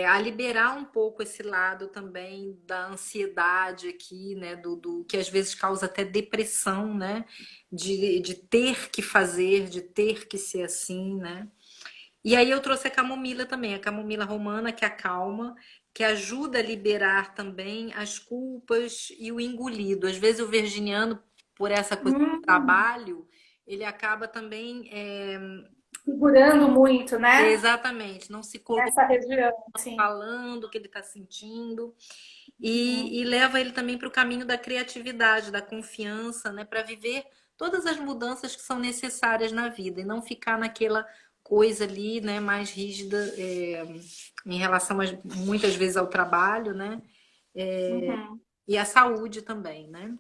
A liberar um pouco esse lado também da ansiedade aqui, né? Do que às vezes causa até depressão, né? De ter que fazer, de ter que ser assim, né? E aí eu trouxe a camomila também, a camomila romana que acalma, que ajuda a liberar também as culpas e o engolido. Às vezes o virginiano, por essa coisa do Hum, trabalho, ele acaba também segurando muito, né? exatamente, não se colocando, Nessa região, sim. falando o que ele está sentindo. E leva ele também para o caminho da criatividade, da confiança, né? Para viver todas as mudanças que são necessárias na vida e não ficar naquela coisa ali, né, mais rígida em relação muitas vezes ao trabalho, né? Uhum. E à saúde também, né?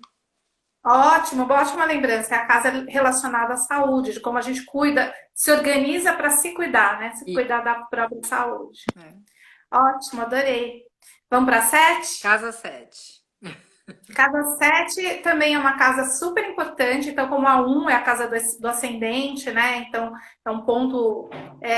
Ótimo, ótima lembrança. É a casa relacionada à saúde, de como a gente cuida, se organiza para se cuidar, né? Se E cuidar da própria saúde. é. Ótimo, adorei. Vamos para 7? Casa 7. Casa 7 também é uma casa super importante, então, como a um é a casa do ascendente, né? Então, é um ponto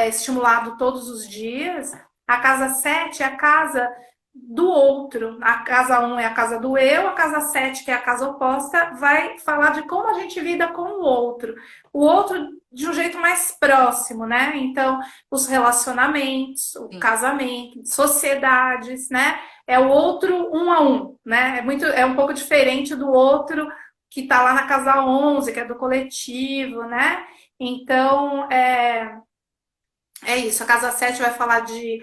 estimulado todos os dias. A casa 7 é a casa do outro. A casa um é a casa do eu, a casa 7 que é a casa oposta, vai falar de como a gente lida com o outro. O outro de um jeito mais próximo, né? Então, os relacionamentos, o sim, casamento, sociedades, né? É o outro um a um, né? É um pouco diferente do outro que está lá na casa 11, que é do coletivo, né? Então, é isso. A casa 7 vai falar de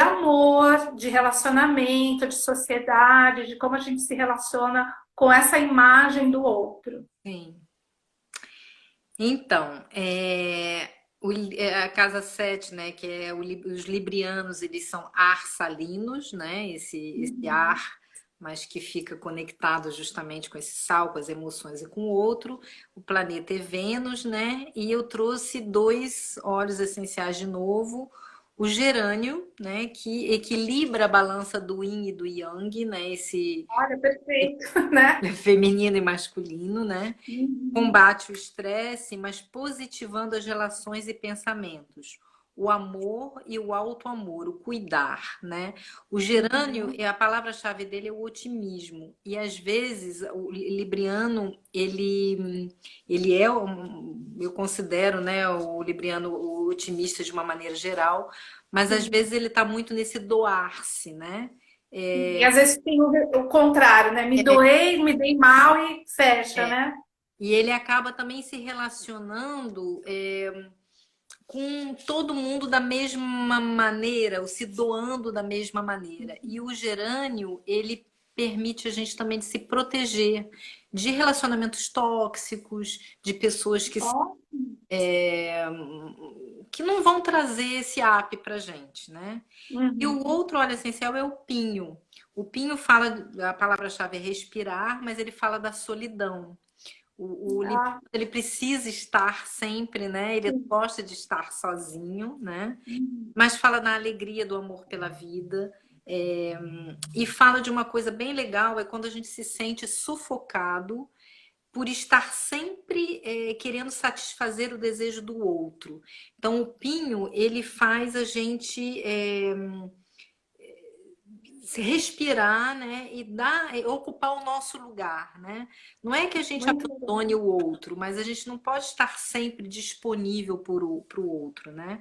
amor, de relacionamento, de sociedade, de como a gente se relaciona com essa imagem do outro. sim. Então, a casa 7, né, que é os librianos, eles são arsalinos, né, esse Uhum. ar, mas que fica conectado justamente com esse sal, com as emoções e com o outro. O planeta é Vênus, né, e eu trouxe dois óleos essenciais de novo. O gerânio, né, que equilibra a balança do yin e do yang, né, esse Olha, perfeito, né? feminino e masculino, né? Uhum. Combate o estresse, mas positivando as relações e pensamentos. O amor e o auto-amor, o cuidar, né? O gerânio, Uhum. a palavra-chave dele é o otimismo. E às vezes o libriano, ele é, eu considero, né, o libriano o otimista de uma maneira geral, mas às Sim. vezes ele está muito nesse doar-se, né? E às vezes tem o contrário, né? Me doei, me dei mal e fecha, né? E ele acaba também se relacionando com todo mundo da mesma maneira, ou se doando da mesma maneira. E o gerânio, ele permite a gente também de se proteger de relacionamentos tóxicos, de pessoas Ó. que não vão trazer esse up pra gente, né? E o Uhum. outro óleo essencial é o pinho. O pinho fala, a palavra-chave é respirar, mas ele fala da solidão. O libriano, Ah, ele precisa estar sempre, né? Ele sim. gosta de estar sozinho, né? Uhum. Mas fala da alegria do amor pela vida. é, e fala de uma coisa bem legal, é quando a gente se sente sufocado por estar sempre querendo satisfazer o desejo do outro. Então, o pinho, ele faz a gente se respirar, né, e ocupar o nosso lugar, né? Não é que a gente Muito legal. abandone o outro, mas a gente não pode estar sempre disponível para o outro, né?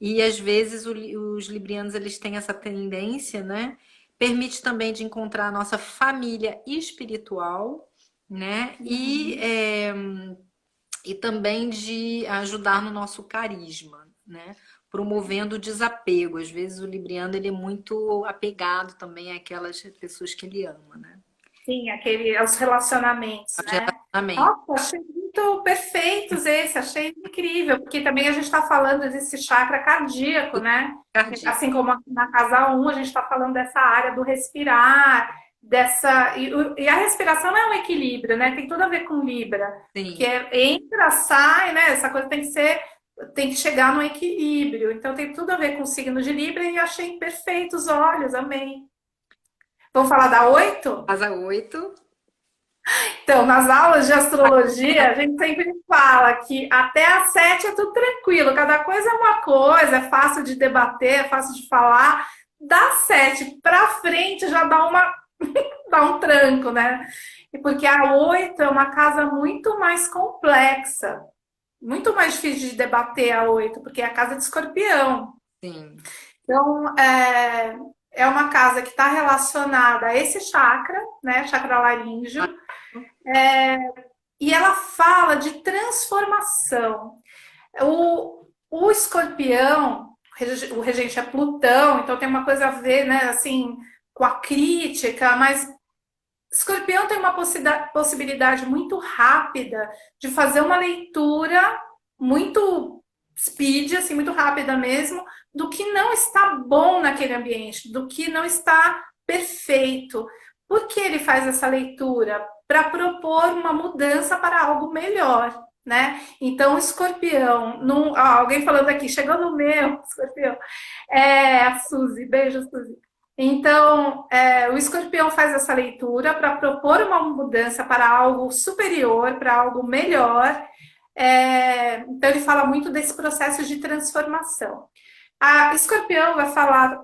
E às vezes os librianos eles têm essa tendência, né? Permite também de encontrar a nossa família espiritual, né? Uhum. E também de ajudar no nosso carisma, né? Promovendo o desapego. Às vezes o libriano ele é muito apegado também àquelas pessoas que ele ama, né? Sim, os relacionamentos, né? Relacionamento. Nossa, achei muito perfeitos esse, achei incrível, porque também a gente está falando desse chakra cardíaco, né? Cardíaco. Assim como na casa 1, a gente está falando dessa área do respirar, e a respiração não é um equilíbrio, né? Tem tudo a ver com Libra, que Sim. entra, sai, né? Essa coisa tem que chegar no equilíbrio. Então tem tudo a ver com o signo de Libra e achei perfeitos os olhos, amei. Vamos falar da 8? Casa 8. Então, nas aulas de astrologia, a gente sempre fala que até a 7 é tudo tranquilo, cada coisa é uma coisa, é fácil de debater, é fácil de falar. Da 7 para frente já dá um tranco, né? E porque a 8 é uma casa muito mais complexa, muito mais difícil de debater a 8, porque é a casa de escorpião. Sim. Então, é uma casa que está relacionada a esse chakra, né? Chakra laríngeo. E ela fala de transformação. O escorpião, o regente é Plutão, então tem uma coisa a ver, né, assim, com a crítica, mas escorpião tem uma possibilidade muito rápida de fazer uma leitura muito speed, assim, muito rápida mesmo, do que não está bom naquele ambiente, do que não está perfeito. Por que ele faz essa leitura? Para propor uma mudança para algo melhor, né? Então, o escorpião, alguém falando aqui, chegou no meu, escorpião, a Suzy, beijo, Suzy. Então, o escorpião faz essa leitura para propor uma mudança para algo superior, para algo melhor. Então, ele fala muito desse processo de transformação. A escorpião vai falar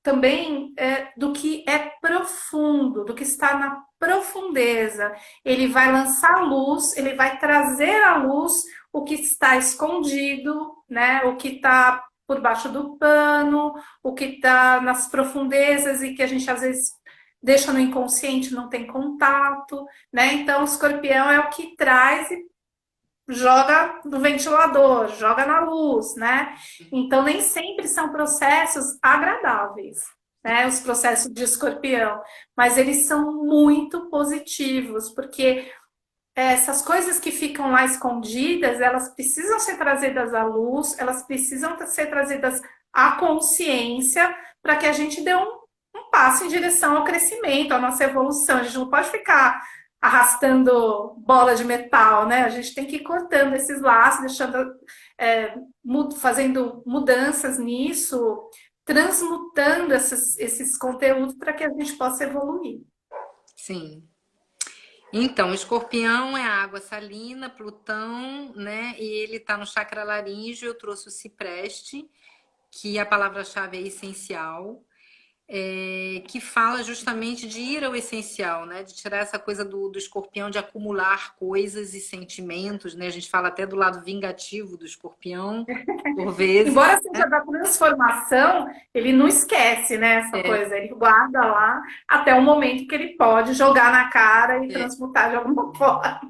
também do que é profundo, do que está na profundeza. Ele vai lançar luz, ele vai trazer à luz o que está escondido, né? O que está por baixo do pano, o que está nas profundezas e que a gente às vezes deixa no inconsciente, não tem contato, né? Então, o escorpião é o que traz e joga no ventilador, joga na luz, né? Então, nem sempre são processos agradáveis, né? Os processos de escorpião, mas eles são muito positivos, porque essas coisas que ficam lá escondidas, elas precisam ser trazidas à luz, elas precisam ser trazidas à consciência para que a gente dê um passo em direção ao crescimento, à nossa evolução. A gente não pode ficar arrastando bola de metal, né? A gente tem que ir cortando esses laços, deixando, fazendo mudanças nisso, transmutando esses conteúdos para que a gente possa evoluir. Sim. Então, escorpião é a água salina, Plutão, né? E ele está no chakra laríngeo. Eu trouxe o cipreste, que a palavra-chave é essencial, que fala justamente de ir ao essencial, né? De tirar essa coisa do escorpião de acumular coisas e sentimentos, né? A gente fala até do lado vingativo do escorpião, por vezes. Embora seja da transformação, ele não esquece, né, essa coisa. Ele guarda lá até o momento que ele pode jogar na cara e transmutar de alguma forma.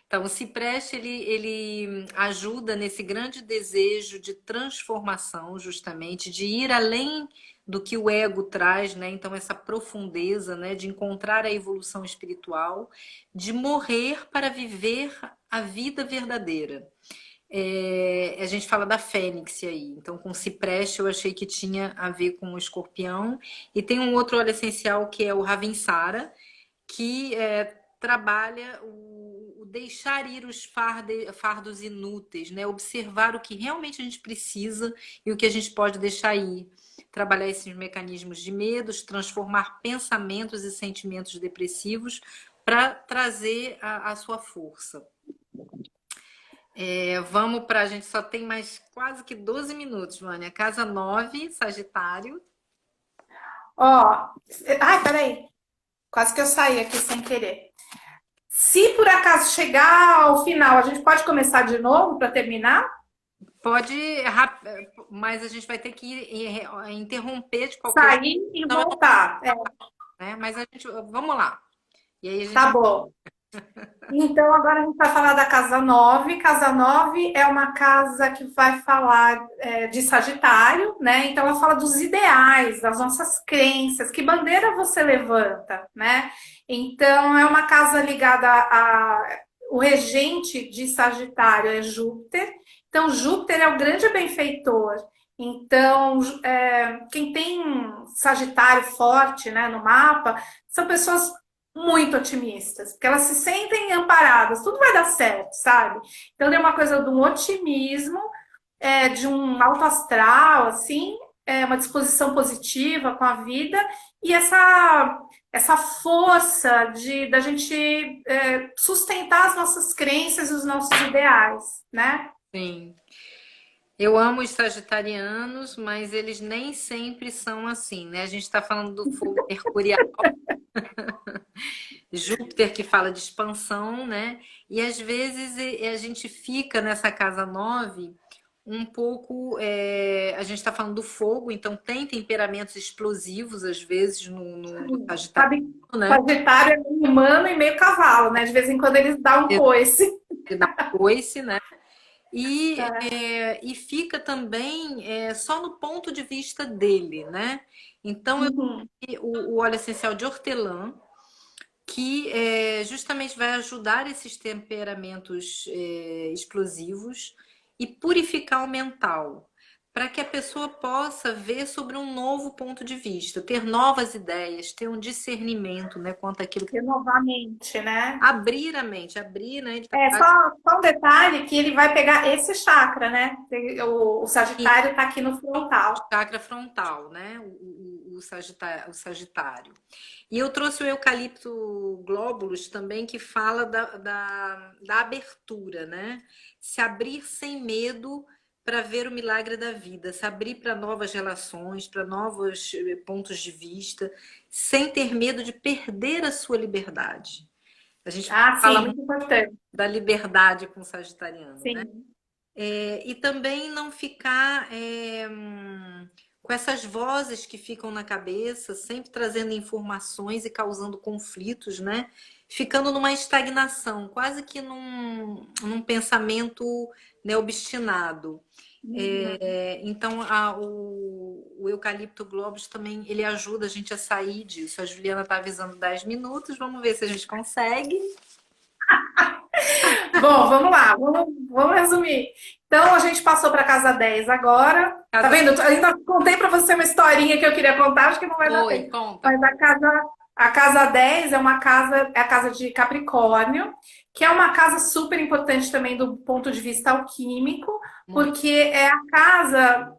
Então, o cipreste, ele ajuda nesse grande desejo de transformação, justamente, de ir além do que o ego traz, né? Então, essa profundeza, né? De encontrar a evolução espiritual, de morrer para viver a vida verdadeira. A gente fala da fênix aí. Então, com o cipreste, eu achei que tinha a ver com o escorpião. E tem um outro óleo essencial que é o Ravinsara, que trabalha o deixar ir os fardos inúteis, né? Observar o que realmente a gente precisa e o que a gente pode deixar ir. Trabalhar esses mecanismos de medos, transformar pensamentos e sentimentos depressivos para trazer a sua força. Vamos para... A gente só tem mais quase que 12 minutos, Vânia. Casa 9, Sagitário. Ai, peraí. Quase que eu saí aqui sem querer. Se por acaso chegar ao final, a gente pode começar de novo para terminar? Pode, mas a gente vai ter que interromper de qualquer jeito. Sair e voltar. Né? Mas a gente, vamos lá. E aí a gente... Tá bom. Então, agora a gente vai falar da casa 9. Casa 9 é uma casa que vai falar de Sagitário, né? Então, ela fala dos ideais, das nossas crenças, que bandeira você levanta, né? Então, é uma casa ligada a... O regente de Sagitário é Júpiter. Então, Júpiter é o grande benfeitor. Então, quem tem Sagitário forte, né, no mapa, são pessoas muito otimistas, porque elas se sentem amparadas, tudo vai dar certo, sabe? Então, é uma coisa de um otimismo, de um alto astral, assim, uma disposição positiva com a vida e essa força da gente sustentar as nossas crenças e os nossos ideais, né? Sim. Eu amo os sagitarianos, mas eles nem sempre são assim, né? A gente está falando do fogo mercurial, Júpiter que fala de expansão, né? E às vezes a gente fica nessa casa 9 um pouco. A gente está falando do fogo, então tem temperamentos explosivos às vezes no Sagitário, né? Sagitário é meio humano e meio cavalo, né? De vez em quando eles dão um coice. Dá um coice, né? E fica também só no ponto de vista dele, né? Então, o óleo essencial de hortelã, que justamente vai ajudar esses temperamentos explosivos e purificar o mental, para que a pessoa possa ver sobre um novo ponto de vista, ter novas ideias, ter um discernimento, né, quanto àquilo que... Novamente, né? Abrir a mente, abrir, né? Ele Só um detalhe que ele vai pegar esse chakra, né? O Sagitário está aqui no frontal. Chakra frontal, né? O Sagitário. E eu trouxe o Eucalipto Glóbulos também, que fala da abertura, né? Se abrir sem medo para ver o milagre da vida, se abrir para novas relações, para novos pontos de vista, sem ter medo de perder a sua liberdade. A gente Ah, sim, fala muito muito importante. da liberdade com o sagitariano, né? Sim. E também não ficar com essas vozes que ficam na cabeça, sempre trazendo informações e causando conflitos, né? Ficando numa estagnação, quase que num pensamento, né, obstinado. Uhum. Então, o Eucalipto Globus também ele ajuda a gente a sair disso. A Juliana está avisando 10 minutos, vamos ver se a gente consegue. Bom, vamos lá, vamos resumir. Então, a gente passou para a casa 10 agora. Tá Casa vendo? Eu ainda contei para você uma historinha que eu queria contar, acho que não vai dar Oi, tempo. conta. Mas a casa 10 é uma casa, é a casa de Capricórnio, que é uma casa super importante também do ponto de vista alquímico, Muito. porque é a casa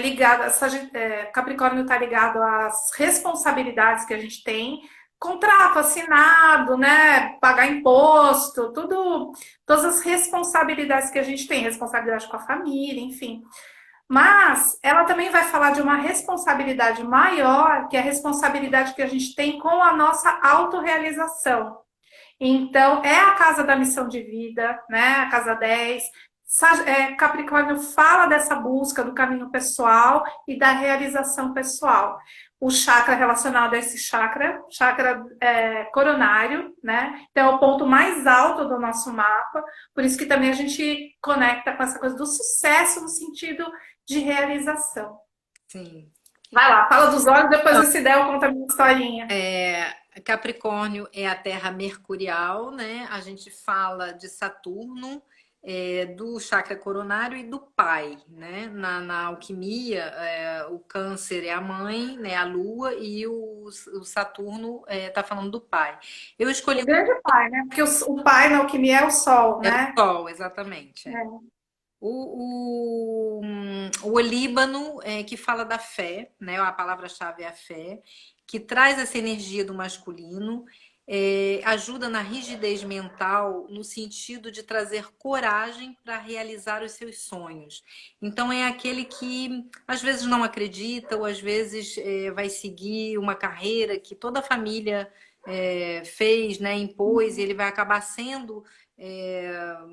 ligada, Capricórnio está ligado às responsabilidades que a gente tem, contrato assinado, né? Pagar imposto, tudo, todas as responsabilidades que a gente tem, responsabilidade com a família, enfim. Mas ela também vai falar de uma responsabilidade maior, que é a responsabilidade que a gente tem com a nossa autorrealização. Então, é a casa da missão de vida, né? A casa 10. Capricórnio fala dessa busca do caminho pessoal e da realização pessoal. O chakra relacionado a esse chakra coronário, né? Então, é o ponto mais alto do nosso mapa, por isso que também a gente conecta com essa coisa do sucesso no sentido de realização. Sim. Vai lá, fala dos olhos, depois se der eu conto a minha historinha. Capricórnio é a terra mercurial, né? A gente fala de Saturno, do chakra coronário e do pai, né? Na alquimia, o câncer é a mãe, né? A lua, e o Saturno está falando do pai. Eu escolhi O grande pai, né? Porque o pai na alquimia é o sol, é o né? Sol, exatamente. É. O Olíbano, que fala da fé, né? A palavra-chave é a fé, que traz essa energia do masculino, ajuda na rigidez mental, no sentido de trazer coragem para realizar os seus sonhos. Então, é aquele que às vezes não acredita, ou às vezes vai seguir uma carreira que toda a família fez, né? Impôs, e ele vai acabar sendo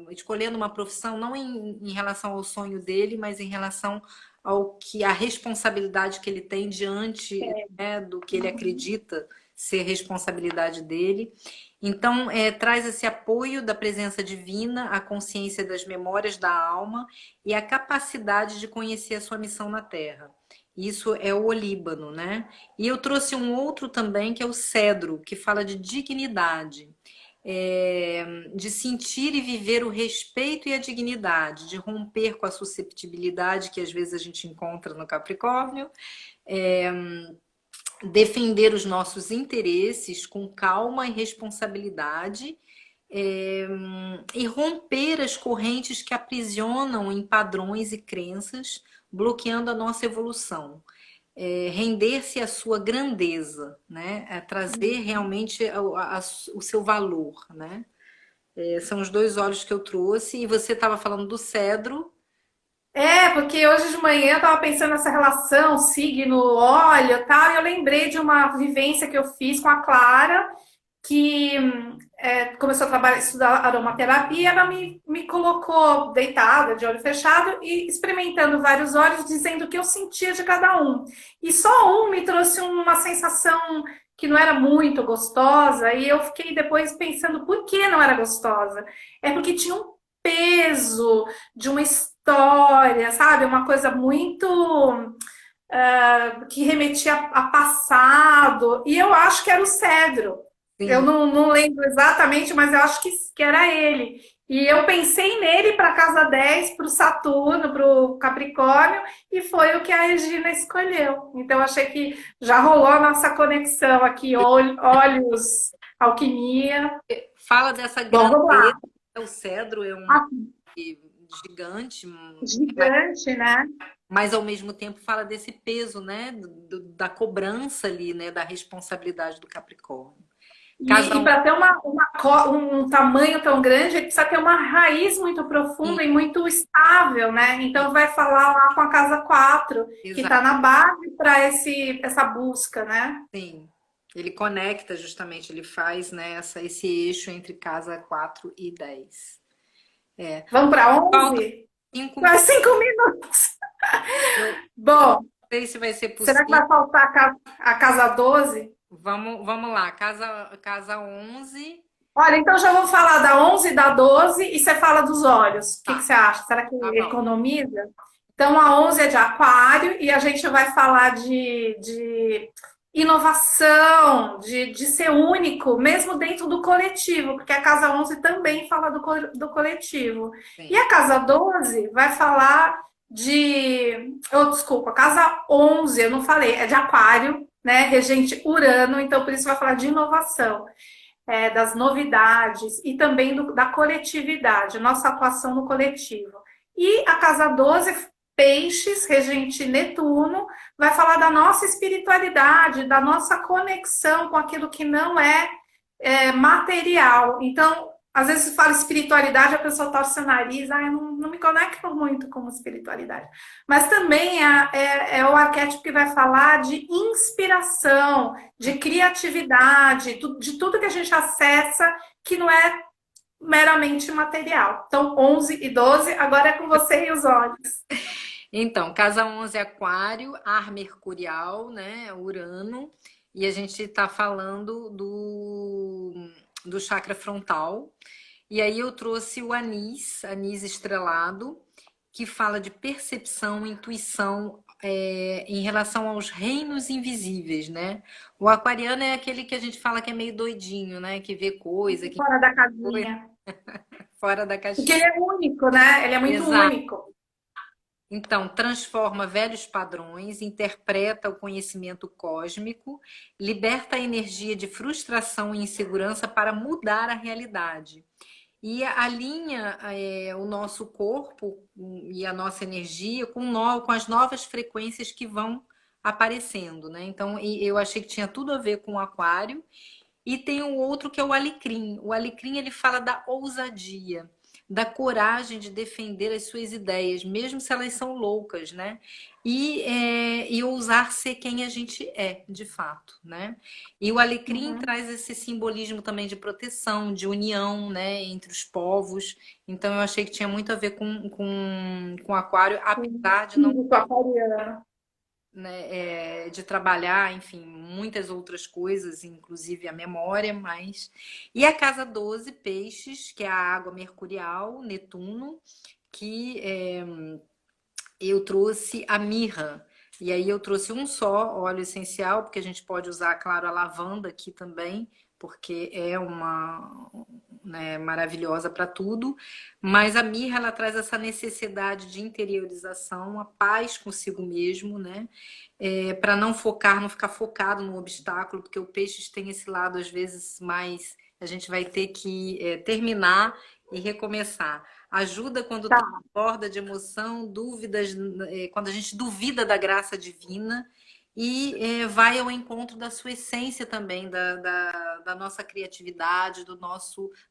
escolhendo uma profissão não em relação ao sonho dele, mas em relação ao que a responsabilidade que ele tem diante, né, do que ele acredita ser responsabilidade dele. Então, traz esse apoio da presença divina, a consciência das memórias da alma e a capacidade de conhecer a sua missão na Terra. Isso é o Olíbano, né? E eu trouxe um outro também, que é o Cedro, que fala de dignidade, de sentir e viver o respeito e a dignidade, de romper com a susceptibilidade que às vezes a gente encontra no Capricórnio, defender os nossos interesses com calma e responsabilidade, e romper as correntes que aprisionam em padrões e crenças, bloqueando a nossa evolução. Render-se à sua grandeza, né? Trazer realmente o seu valor, né? São os dois olhos que eu trouxe. E você estava falando do cedro. Porque hoje de manhã eu estava pensando nessa relação, signo, óleo e tal, e eu lembrei de uma vivência que eu fiz com a Clara, que começou a trabalhar, estudar aromaterapia, ela me colocou deitada, de olho fechado, e experimentando vários óleos, dizendo o que eu sentia de cada um. E só um me trouxe uma sensação que não era muito gostosa, e eu fiquei depois pensando por que não era gostosa. É porque tinha um peso de uma história, sabe? Uma coisa muito que remetia a passado, e eu acho que era o cedro. Eu Sim, não lembro exatamente, mas eu acho que era ele. E eu pensei nele para a casa 10, para o Saturno, para o Capricórnio, e foi o que a Regina escolheu. Então, achei que já rolou a nossa conexão aqui, olhos, alquimia. fala dessa Bom, vamos lá. grandeza. O cedro é um Ah, gigante, gigante, né? mas ao mesmo tempo fala desse peso, né? Da cobrança ali, né? Da responsabilidade do Capricórnio. Cada E um para ter um tamanho tão grande, ele precisa ter uma raiz muito tem, profunda e muito estável, né? Então vai falar lá com a casa 4 que exato, está na base para essa busca, né? sim. Ele conecta justamente, ele faz, né, esse eixo entre casa 4 e 10. Vamos para Faltam 11? 5 Mais minutos. 5 minutos. Eu Bom, não sei se vai ser será que possível. vai faltar a casa 12? Vamos lá, casa 11. Olha, então já vou falar da 11 e da 12 e você fala dos olhos. O que Tá, você acha? Será que tá bom. economiza? Então, a 11 é de aquário e a gente vai falar de inovação, de ser único, mesmo dentro do coletivo, porque a casa 11 também fala do coletivo. E Sim. a casa 12 vai falar desculpa, a casa 11, eu não falei, é de aquário, né? Regente Urano, então por isso vai falar de inovação, das novidades e também da coletividade, nossa atuação no coletivo. E a casa 12, Peixes, regente Netuno, vai falar da nossa espiritualidade, da nossa conexão com aquilo que não é material. Então, às vezes se fala espiritualidade, a pessoa torce o nariz, eu não me conecto muito com espiritualidade. Mas também é o arquétipo que vai falar de inspiração, de criatividade, de tudo que a gente acessa que não é meramente material. Então, 11 e 12, agora é com você e os olhos. Então, casa 11 é aquário, ar mercurial, né? Urano. E a gente está falando do chakra frontal. E aí eu trouxe o anis estrelado, que fala de percepção, intuição, em relação aos reinos invisíveis, né? O aquariano é aquele que a gente fala que é meio doidinho, né? Que vê coisa, que Fora da coisa casinha. fora da Porque caixinha. ele é único, né? Ele é muito Exato. único. Então, transforma velhos padrões, interpreta o conhecimento cósmico, liberta a energia de frustração e insegurança para mudar a realidade. E alinha o nosso corpo e a nossa energia com as novas frequências que vão aparecendo, né? Então, eu achei que tinha tudo a ver com o aquário. E tem o outro que é o alecrim. O alecrim, ele fala da ousadia, da coragem de defender as suas ideias, mesmo se elas são loucas, né? E ousar ser quem a gente é, de fato, né? E o alecrim Uhum. traz esse simbolismo também de proteção, de união, né, entre os povos. Então eu achei que tinha muito a ver com aquário, apesar de não, Espírito aquariano. né, de trabalhar, enfim, muitas outras coisas, inclusive a memória, mas... E a casa 12 peixes, que é a água mercurial, Netuno, que eu trouxe a mirra. E aí eu trouxe um só óleo essencial, porque a gente pode usar, claro, a lavanda aqui também, porque é uma, né, maravilhosa para tudo. Mas a mirra, ela traz essa necessidade de interiorização, a paz consigo mesmo, né? Para não ficar focado no obstáculo, porque o peixe tem esse lado, às vezes, mais... A gente vai ter que terminar e recomeçar. Ajuda quando Tá. transborda de emoção, dúvidas, quando a gente duvida da graça divina e vai ao encontro da sua essência também, da nossa criatividade,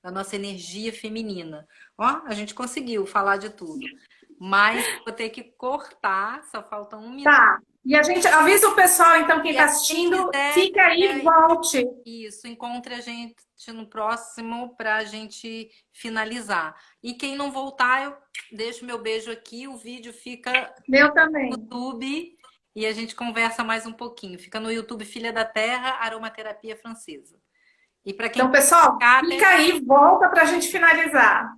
da nossa energia feminina. Ó, a gente conseguiu falar de tudo. Mas vou ter que cortar, só falta um minuto. Tá. E a gente avisa o pessoal, então, quem E está quem assistindo, quiser, fica aí e volte. isso, encontre a gente no próximo para a gente finalizar. E quem não voltar, eu deixo meu beijo aqui, o vídeo fica Meu no também. YouTube e a gente conversa mais um pouquinho. Fica no YouTube Filha da Terra, Aromaterapia Francesa. E para quem Então, pessoal, ficar, fica aí, volta para a gente finalizar.